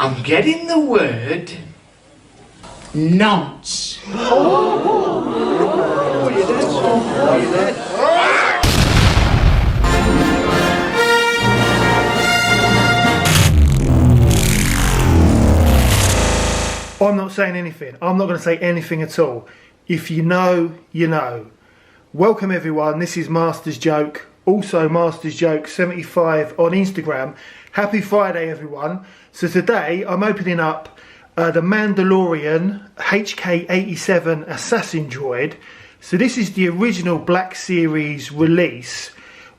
I'm getting the word nonce. Oh, you did. Oh, you did. I'm not saying anything. I'm not going to say anything at all. If you know, you know. Welcome everyone. This is Master's Joke. Also Master's Joke 75 on Instagram. Happy Friday everyone. So today I'm opening up the Mandalorian HK-87 Assassin Droid. So this is the original Black Series release,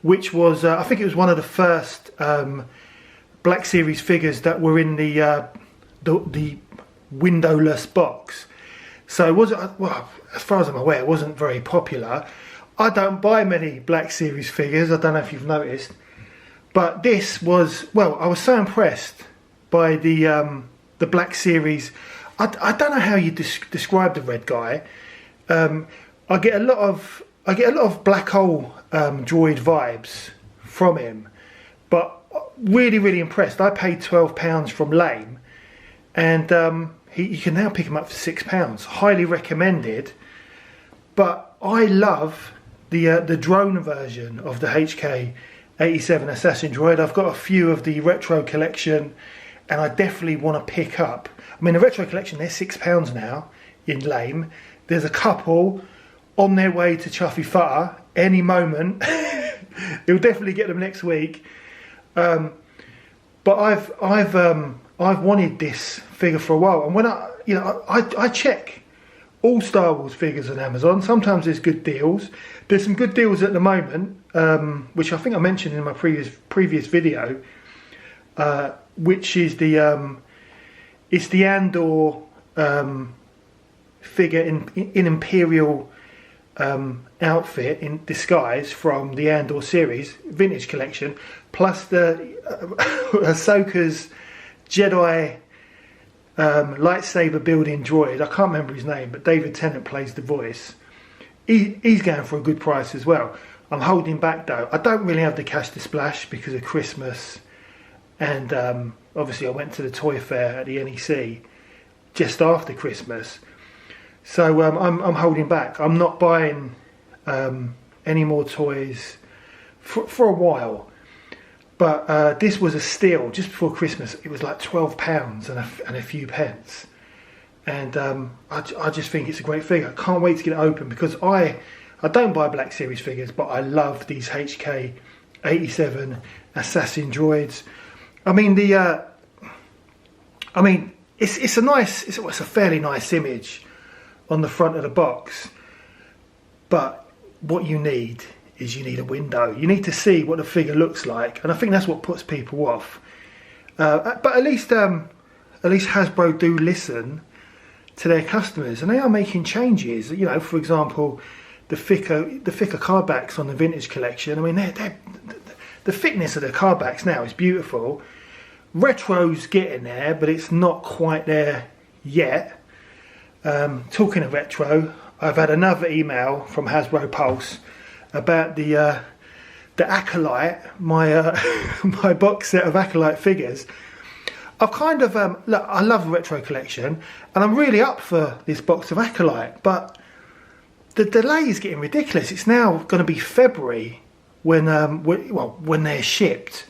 which was, I think it was one of the first Black Series figures that were in the windowless box. So it wasn't, well, as far as I'm aware, it wasn't very popular. I don't buy many Black Series figures, I don't know if you've noticed. But this was, well, I was so impressed by the Black Series. I don't know how you describe the red guy. I get a lot of black hole droid vibes from him, but really impressed. I paid £12 from Lame, and you can now pick him up for £6. Highly recommended. But I love the drone version of the HK-87 Assassin Droid. I've got a few of the retro collection, and I definitely want to pick up. I mean, the retro collection, they're £6 now in Lame. There's a couple on their way to Chuffy Futter any moment. You'll definitely get them next week. But I've wanted this figure for a while, and when I check all Star Wars figures on Amazon. Sometimes there's good deals. There's some good deals at the moment, which I think I mentioned in my previous video, which is it's the Andor figure in Imperial outfit in disguise from the Andor series vintage collection, plus the Ahsoka's Jedi lightsaber building droid. I can't remember his name, but David Tennant plays the voice. He's going for a good price as well. I'm holding back though. I don't really have the cash to splash because of Christmas, and obviously I went to the toy fair at the NEC just after Christmas, so I'm holding back. I'm not buying any more toys for a while. But this was a steal just before Christmas. It was like £12 and a few pence. And I just think it's a great figure. I can't wait to get it open, because I don't buy Black Series figures, but I love these HK-87 Assassin Droids. I mean, it's a fairly nice image on the front of the box. But what you need is you need a window. You need to see what the figure looks like, and I think that's what puts people off. But at least Hasbro do listen to their customers, and they are making changes. You know, for example, the thicker card backs on the vintage collection. I mean, the thickness of the card backs now is beautiful. Retro's getting there, but it's not quite there yet. Talking of retro, I've had another email from Hasbro Pulse about the Acolyte, my my box set of Acolyte figures. I've kind of look, I love the retro collection, and I'm really up for this box of Acolyte, but the delay is getting ridiculous. It's now going to be February when they're shipped,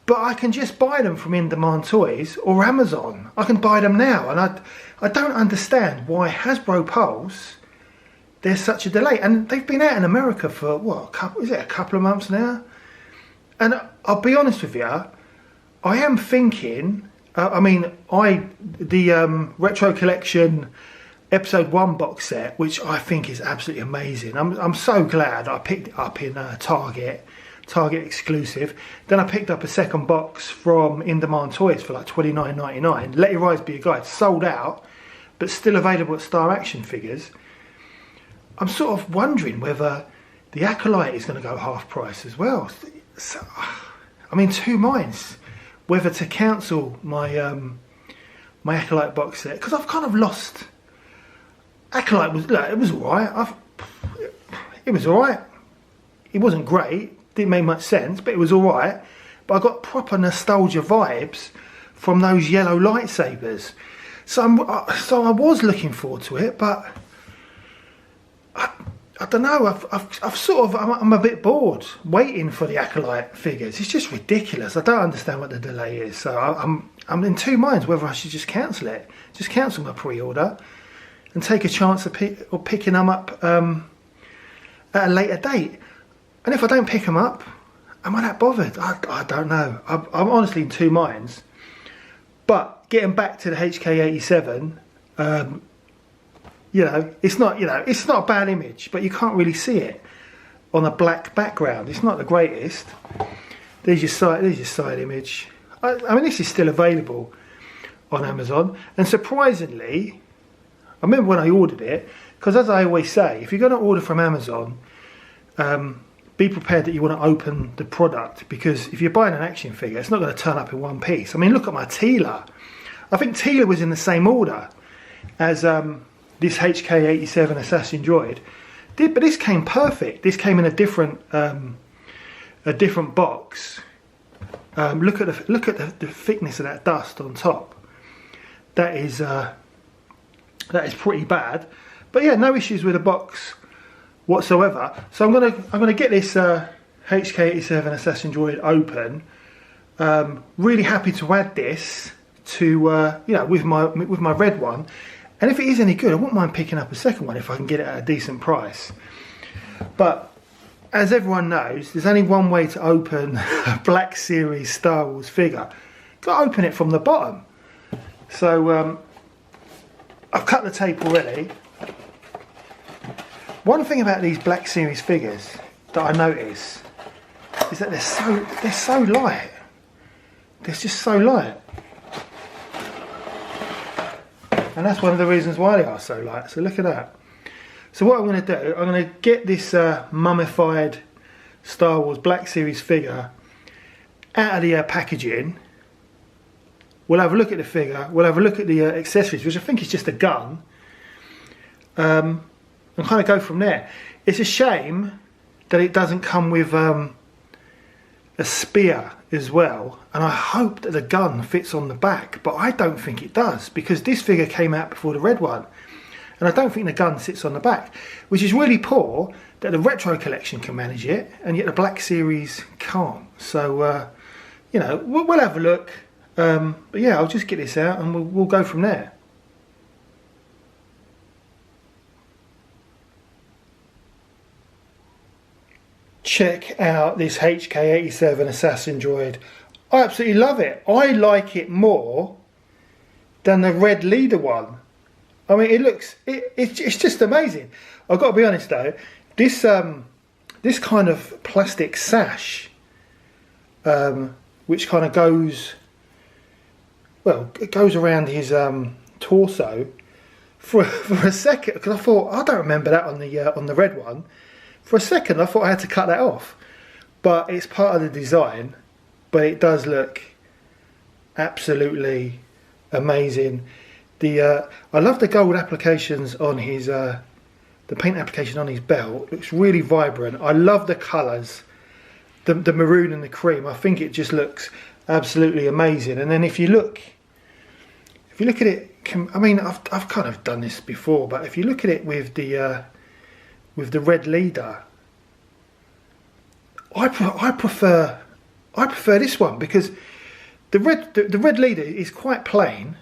but I can just buy them from In Demand Toys or Amazon. I can buy them now, and I don't understand why Hasbro Pulse, there's such a delay, and they've been out in America for what, a couple of months now. And I'll be honest with you, I am thinking. The retro collection episode 1 box set, which I think is absolutely amazing. I'm so glad I picked it up in Target exclusive. Then I picked up a second box from In Demand Toys for like $29.99. Let Your Eyes Be Your Guide, sold out, but still available at Star Action Figures. I'm sort of wondering whether the Acolyte is going to go half price as well. So, I'm in two minds whether to cancel my my Acolyte box set, because I've kind of lost. Acolyte was, look, it was alright. It was alright. It wasn't great, didn't make much sense, but it was alright. But I got proper nostalgia vibes from those yellow lightsabers. So I was looking forward to it, but I don't know. I've sort of I'm a bit bored waiting for the Acolyte figures. It's just ridiculous. I don't understand what the delay is. So I'm in two minds whether I should just cancel it, just cancel my pre-order, and take a chance of picking them up at a later date. And if I don't pick them up, am I that bothered? I don't know. I'm honestly in two minds. But getting back to the HK-87. You know, it's not a bad image, but you can't really see it on a black background. It's not the greatest. There's your side image. I mean, this is still available on Amazon. And surprisingly, I remember when I ordered it, because as I always say, if you're going to order from Amazon, be prepared that you want to open the product, because if you're buying an action figure, it's not going to turn up in one piece. I mean, look at my Teela. I think Teela was in the same order as this HK-87 Assassin Droid, but this came perfect. This came in a different box. Look at the thickness of that dust on top. That is pretty bad. But yeah, no issues with the box whatsoever. So I'm gonna get this HK-87 Assassin Droid open. Really happy to add this to with my red one. And if it is any good, I wouldn't mind picking up a second one if I can get it at a decent price. But as everyone knows, there's only one way to open a Black Series Star Wars figure. Got to open it from the bottom. So I've cut the tape already. One thing about these Black Series figures that I notice is that they're so light. They're just so light. And that's one of the reasons why they are so light. So look at that. So what I'm going to do, I'm going to get this mummified Star Wars Black Series figure out of the packaging. We'll have a look at the figure. We'll have a look at the accessories, which I think is just a gun. And kind of go from there. It's a shame that it doesn't come with a spear as well, and I hope that the gun fits on the back, but I don't think it does, because this figure came out before the red one, and I don't think the gun sits on the back, which is really poor that the retro collection can manage it and yet the Black Series can't. So we'll have a look, but yeah, I'll just get this out and we'll go from there. Check out this HK-87 Assassin Droid. I absolutely love it. I like it more than the red leader one. I mean, it's just amazing. I've got to be honest though, this kind of plastic sash, which kind of goes around his torso for a second, because I thought, I don't remember that on the red one. For a second I thought I had to cut that off, but it's part of the design. But it does look absolutely amazing. I love the gold applications on his, the paint application on his belt. It looks really vibrant. I love the colours, the maroon and the cream. I think it just looks absolutely amazing. And then if you look at it, I mean, I've kind of done this before, but if you look at it with the red leader, I prefer this one, because the red leader is quite plain,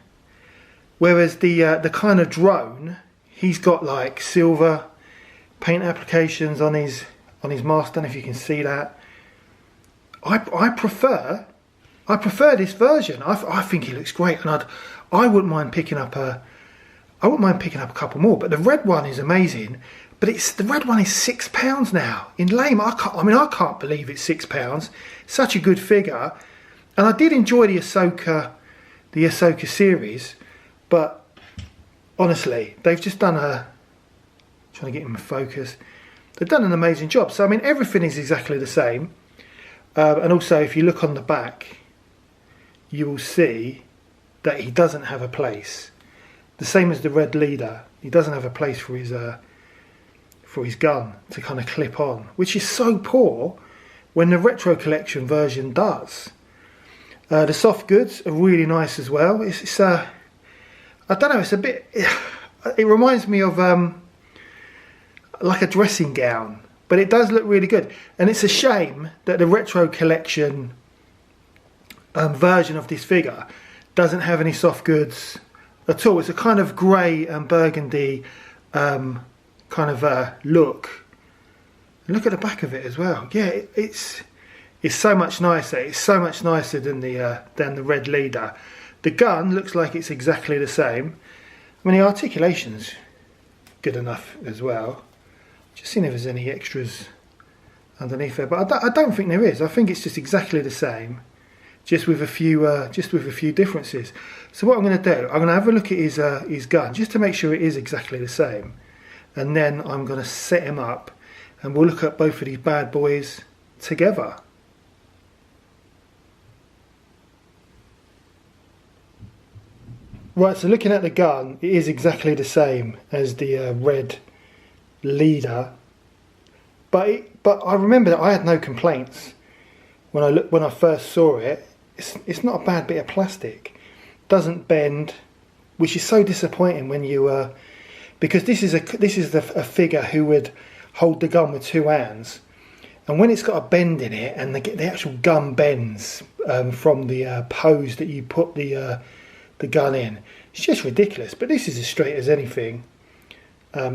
whereas the kind of drone, he's got like silver paint applications on his mask. I don't know if you can see that. I prefer this version. I think he looks great, and I wouldn't mind picking up a couple more. But the red one is amazing. But the red one is £6 now. In lame, I can't believe it's £6. Such a good figure. And I did enjoy the Ahsoka series, but honestly, they've just done trying to get him in focus. They've done an amazing job. So I mean, everything is exactly the same. And also, if you look on the back, you will see that he doesn't have a place. The same as the red leader. He doesn't have a place for his gun to kind of clip on, which is so poor when the retro collection version does. The soft goods are really nice as well. It's I don't know, it's a bit, it reminds me of like a dressing gown, but it does look really good. And it's a shame that the retro collection version of this figure doesn't have any soft goods at all. It's a kind of grey and burgundy kind of look. And look at the back of it as well. Yeah, it's so much nicer. It's so much nicer than the red leader. The gun looks like it's exactly the same. I mean, the articulation's good enough as well. Just seeing if there's any extras underneath there, but I don't think there is. I think it's just exactly the same, just with a few differences. So what I'm going to do, I'm going to have a look at his gun just to make sure it is exactly the same, and then I'm going to set him up, and we'll look at both of these bad boys together. Right, so looking at the gun, it is exactly the same as the red leader, but I remember that I had no complaints when I first saw it. It's not a bad bit of plastic, doesn't bend, which is so disappointing when you because this is a figure who would hold the gun with two hands, and when it's got a bend in it and the actual gun bends from the pose that you put the gun in, it's just ridiculous. But this is as straight as anything,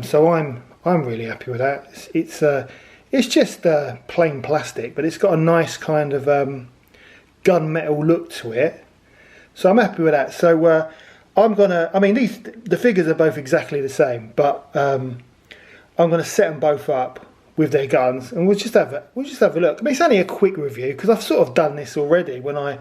so I'm really happy with that. It's just plain plastic, but it's got a nice kind of gunmetal look to it, so I'm happy with that. So I mean, the figures are both exactly the same, but I'm gonna set them both up with their guns, and we'll just have a look. I mean, it's only a quick review because I've sort of done this already when I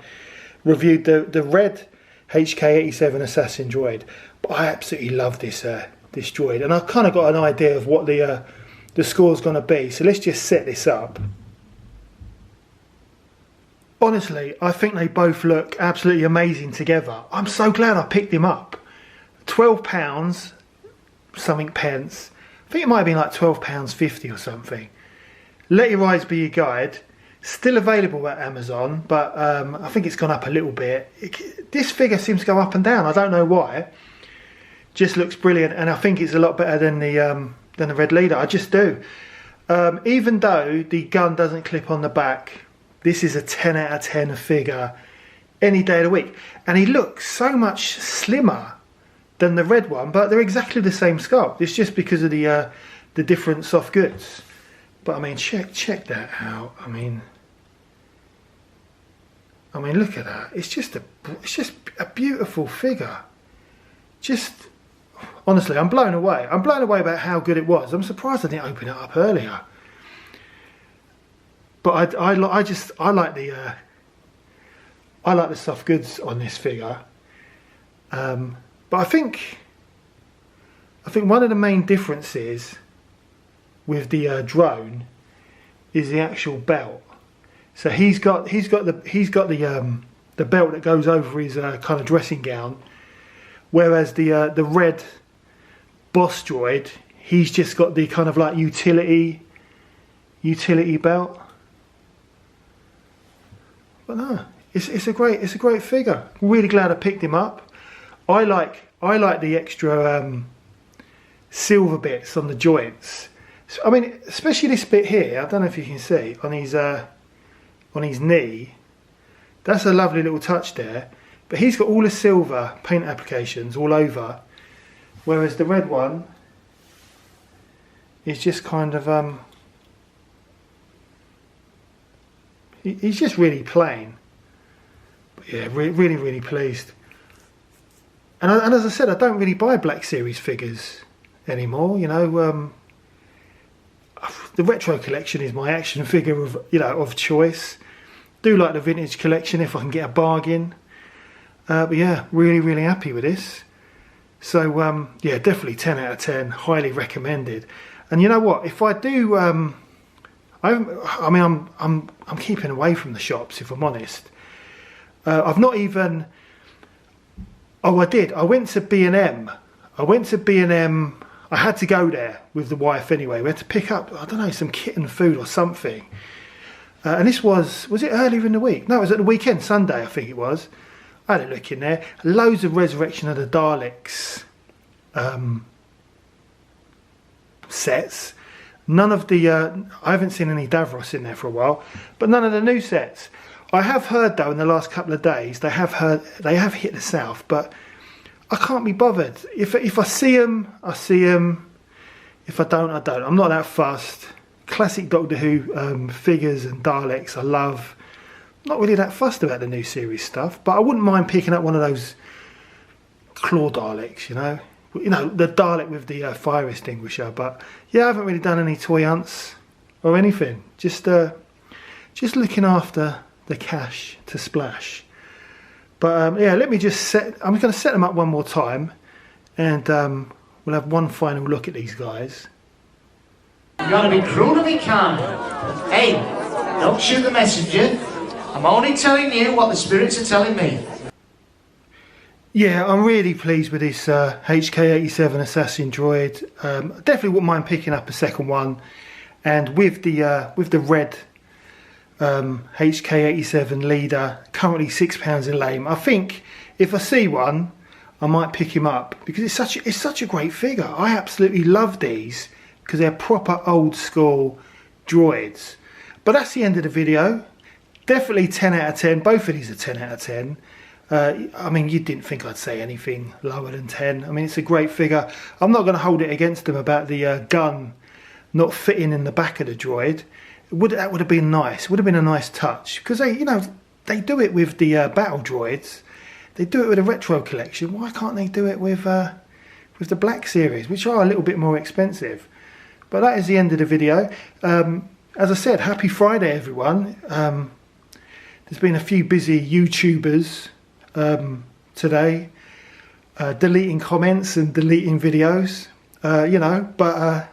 reviewed the red HK-87 assassin droid, but I absolutely love this droid, and I've kind of got an idea of what the score's going to be. So let's just set this up. Honestly, I think they both look absolutely amazing together. I'm so glad I picked him up. £12 something pence. I think it might have been like £12.50 or something. Let your eyes be your guide. Still available at Amazon, but I think it's gone up a little bit. This figure seems to go up and down. I don't know why. Just looks brilliant, and I think it's a lot better than the red leader. I just do. Even though the gun doesn't clip on the back, this is a 10 out of 10 figure any day of the week. And he looks so much slimmer than the red one, but they're exactly the same sculpt. It's just because of the different soft goods. But I mean, check that out. I mean, look at that. It's just a beautiful figure. Just honestly, I'm blown away. I'm blown away about how good it was. I'm surprised I didn't open it up earlier. But I like the soft goods on this figure. But I think one of the main differences with the drone is the actual belt. So he's got the belt that goes over his kind of dressing gown, whereas the red boss droid, he's just got the kind of like utility belt. But no, it's a great figure. Really glad I picked him up. I like the extra silver bits on the joints. So, I mean, especially this bit here. I don't know if you can see on his knee. That's a lovely little touch there. But he's got all the silver paint applications all over, whereas the red one is just kind of he's just really plain. But yeah, really pleased. And as I said, I don't really buy Black Series figures anymore. You know, the retro collection is my action figure of choice. Do like the vintage collection if I can get a bargain. But yeah, really happy with this. So yeah, definitely 10 out of 10. Highly recommended. And you know what? If I do, I mean, I'm keeping away from the shops, if I'm honest. I've not even. Oh, I did. I went to B&M. I had to go there with the wife anyway. We had to pick up, I don't know, some kitten food or something. And this was it earlier in the week? No, it was at the weekend, Sunday I think it was. I had a look in there. Loads of Resurrection of the Daleks sets. None of the, I haven't seen any Davros in there for a while, but none of the new sets. I have heard though in the last couple of days, they have hit the south, but I can't be bothered. If I see them, I see them. If I don't, I don't. I'm not that fussed. Classic Doctor Who figures and Daleks I love. Not really that fussed about the new series stuff, but I wouldn't mind picking up one of those claw Daleks, you know, the Dalek with the fire extinguisher. But yeah, I haven't really done any toy hunts or anything. Just looking after the cash to splash. But yeah, let me just I'm going to set them up one more time, and we'll have one final look at these guys. You gotta be cruel to be kind. Hey, don't shoot the messenger. I'm only telling you what the spirits are telling me. Yeah, I'm really pleased with this HK-87 assassin droid. Definitely wouldn't mind picking up a second one, and with the red HK-87 leader, currently £6 in lame. I think if I see one, I might pick him up because it's such a great figure. I absolutely love these because they're proper old school droids. But that's the end of the video. Definitely 10 out of 10. Both of these are 10 out of 10. I mean, you didn't think I'd say anything lower than 10. I mean, it's a great figure. I'm not going to hold it against them about the gun not fitting in the back of the droid. That would have been nice. It would have been a nice touch because they do it with the battle droids. They do it with a retro collection. Why can't they do it with the Black series, which are a little bit more expensive? But that is the end of the video. As I said, happy Friday, everyone. There's been a few busy YouTubers today, deleting comments and deleting videos, but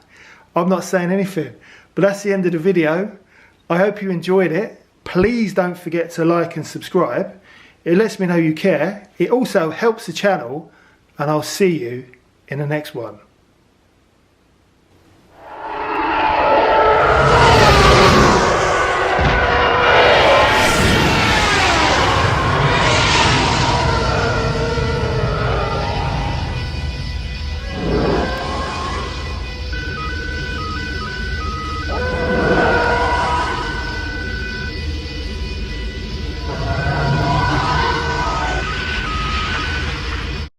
I'm not saying anything. But that's the end of the video. I hope you enjoyed it. Please don't forget to like and subscribe. It lets me know you care. It also helps the channel, and I'll see you in the next one.